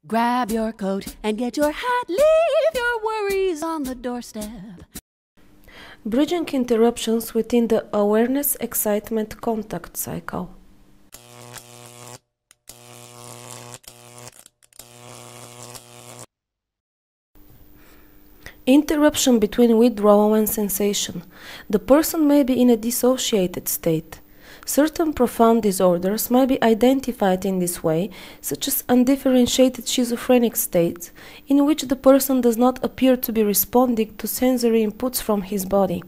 Grab your coat and get your hat, leave your worries on the doorstep. Bridging interruptions within the awareness-excitement-contact cycle. Interruption between withdrawal and sensation. The person may be in a dissociated state. Certain profound disorders may be identified in this way, such as undifferentiated schizophrenic states, in which the person does not appear to be responding to sensory inputs from his body.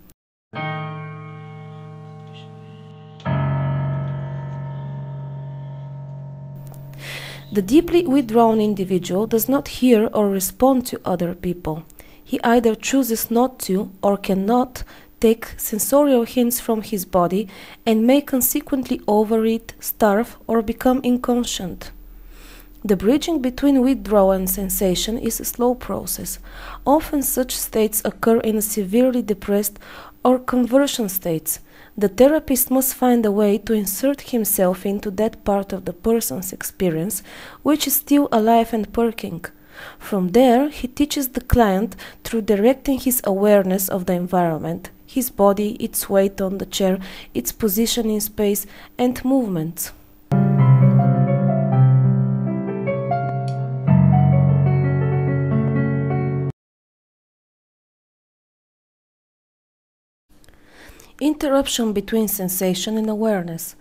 The deeply withdrawn individual does not hear or respond to other people. He either chooses not to or cannot take sensorial hints from his body and may consequently overeat, starve, or become inconscient. The bridging between withdrawal and sensation is a slow process. Often such states occur in severely depressed or conversion states. The therapist must find a way to insert himself into that part of the person's experience which is still alive and perking. From there, he teaches the client through directing his awareness of the environment, his body, its weight on the chair, its position in space, and movements. Interruption between sensation and awareness.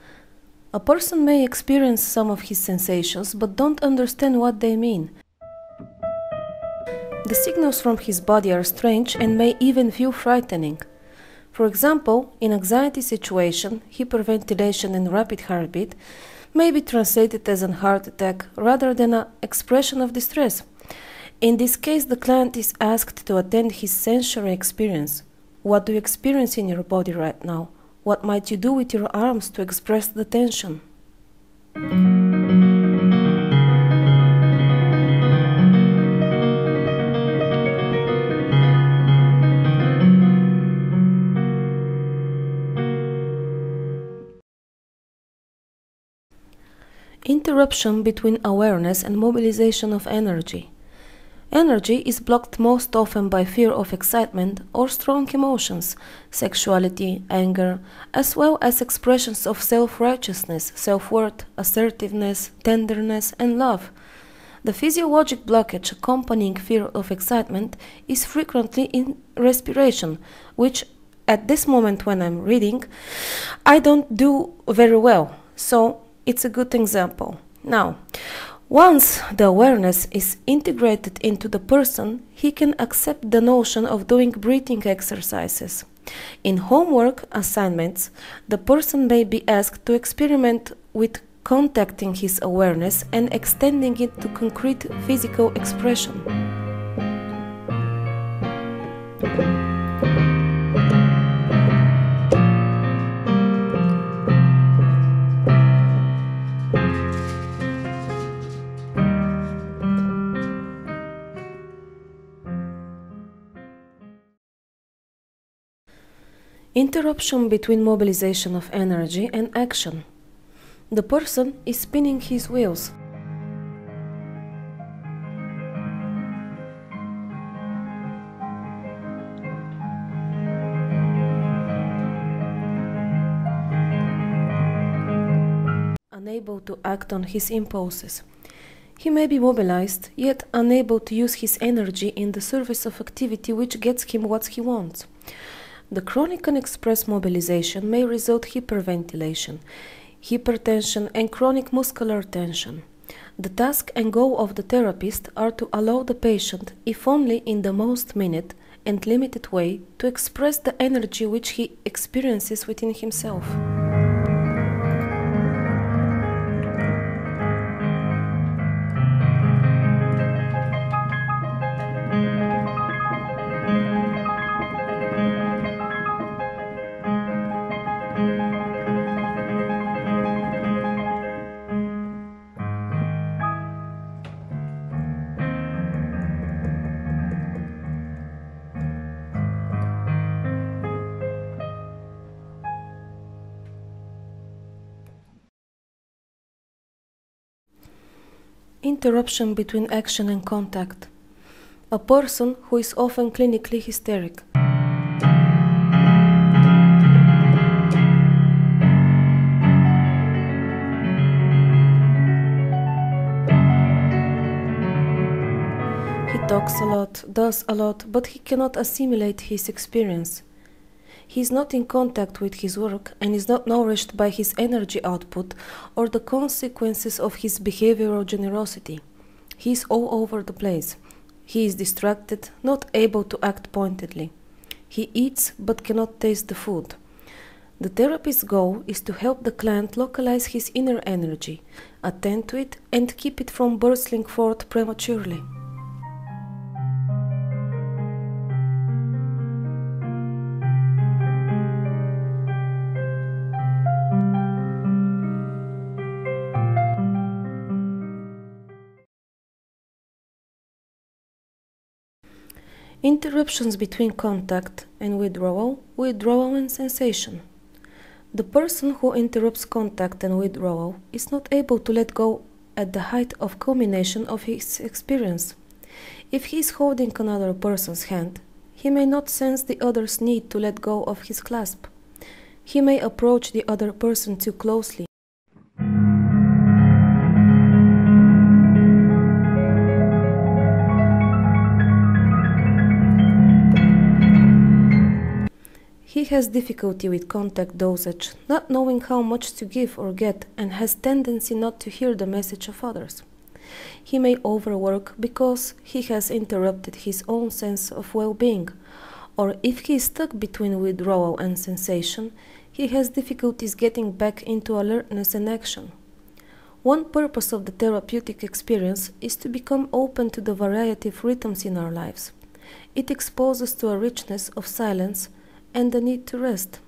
A person may experience some of his sensations but don't understand what they mean. The signals from his body are strange and may even feel frightening. For example, in anxiety situation, hyperventilation and rapid heartbeat may be translated as a heart attack rather than an expression of distress. In this case, the client is asked to attend his sensory experience. What do you experience in your body right now? What might you do with your arms to express the tension? Interruption between awareness and mobilization of energy. Energy is blocked most often by fear of excitement or strong emotions, sexuality, anger, as well as expressions of self-righteousness, self-worth, assertiveness, tenderness, and love. The physiologic blockage accompanying fear of excitement is frequently in respiration, which at this moment when I'm reading, I don't do very well. So it's a good example. Now, once the awareness is integrated into the person, he can accept the notion of doing breathing exercises. In homework assignments, the person may be asked to experiment with contacting his awareness and extending it to concrete physical expression. Interruption between mobilization of energy and action. The person is spinning his wheels. Unable to act on his impulses. He may be mobilized, yet unable to use his energy in the service of activity which gets him what he wants. The chronic unexpressed mobilization may result hyperventilation, hypertension, and chronic muscular tension. The task and goal of the therapist are to allow the patient, if only in the most minute and limited way, to express the energy which he experiences within himself. Interruption between action and contact. A person who is often clinically hysteric. He talks a lot, does a lot, but he cannot assimilate his experience. He is not in contact with his work and is not nourished by his energy output or the consequences of his behavioral generosity. He is all over the place. He is distracted, not able to act pointedly. He eats but cannot taste the food. The therapist's goal is to help the client localize his inner energy, attend to it, and keep it from bursting forth prematurely. Interruptions between contact and withdrawal, withdrawal and sensation. The person who interrupts contact and withdrawal is not able to let go at the height of culmination of his experience. If he is holding another person's hand, he may not sense the other's need to let go of his clasp. He may approach the other person too closely. He has difficulty with contact dosage, not knowing how much to give or get, and has tendency not to hear the message of others. He may overwork because he has interrupted his own sense of well-being, or if he is stuck between withdrawal and sensation, he has difficulties getting back into alertness and action. One purpose of the therapeutic experience is to become open to the variety of rhythms in our lives. It exposes to a richness of silence and the need to rest.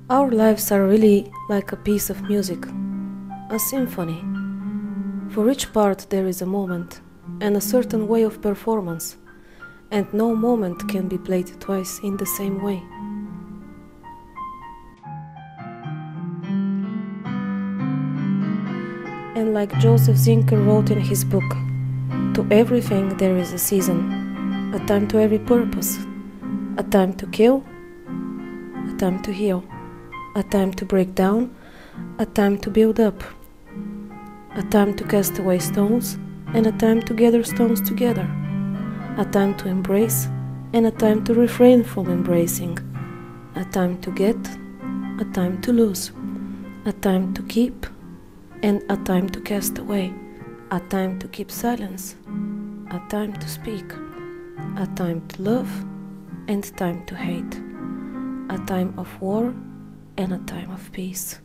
Our lives are really like a piece of music, a symphony. For each part there is a moment and a certain way of performance, and no moment can be played twice in the same way. And like Joseph Zinker wrote in his book, to everything there is a season, a time to every purpose, a time to kill, a time to heal, a time to break down, a time to build up, a time to cast away stones, and a time to gather stones together, a time to embrace, and a time to refrain from embracing, a time to get, a time to lose, a time to keep, and a time to cast away, a time to keep silence, a time to speak, a time to love, and time to hate, a time of war, and a time of peace.